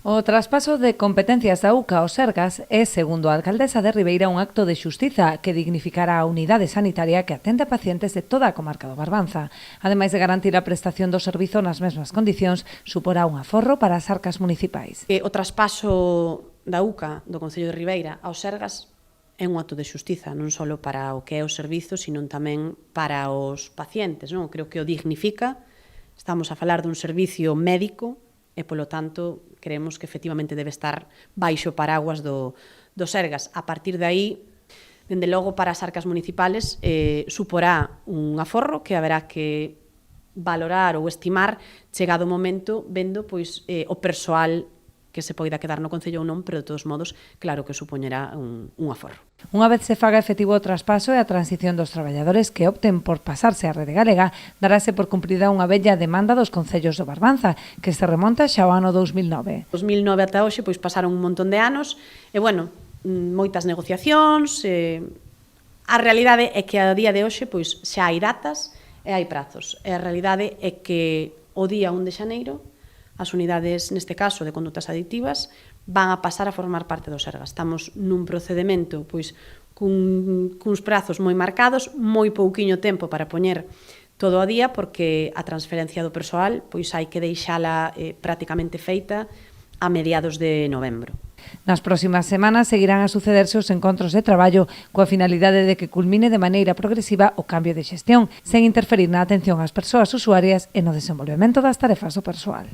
O traspaso de competencias da UCA aos Sergas é, segundo a alcaldesa de Ribeira, un acto de xustiza que dignificará a unidade sanitaria que atende a pacientes de toda a comarca do Barbanza. Ademais de garantir a prestación do servizo nas mesmas condicións, suporá un aforro para as arcas municipais. O traspaso da UCA do Concello de Ribeira aos Sergas é un acto de xustiza, non só para o que é o servizo, sino tamén para os pacientes, non? Creo que o dignifica. Estamos a falar dun servicio médico e, polo tanto, creemos que efectivamente debe estar baixo paraguas do Sergas. A partir de aí, dende logo, para as arcas municipales, suporá un aforro que haberá que valorar ou estimar chegado o momento, vendo pois o persoal que se poida quedar no Concello ou non, pero de todos modos, claro que supoñerá un aforro. Unha vez se faga efectivo o traspaso e a transición dos traballadores que opten por pasarse á rede galega, darase por cumprida unha bella demanda dos concellos do Barbanza, que se remonta xa ao ano 2009. 2009 ata hoxe pois pasaron un montón de anos e, bueno, moitas negociacións. A realidade é que a día de hoxe pois xa hai datas e hai prazos. E a realidade é que o día 1 de xaneiro as unidades, neste caso, de condutas adictivas, van a pasar a formar parte do Sergas. Estamos nun procedemento pois cuns prazos moi marcados, moi pouquiño tempo para poñer todo a día, porque a transferencia do persoal pois hai que deixala prácticamente feita a mediados de novembro. Nas próximas semanas seguirán a sucederse os encontros de traballo coa finalidade de que culmine de maneira progresiva o cambio de xestión, sen interferir na atención ás persoas usuarias e no desenvolvemento das tarefas do persoal.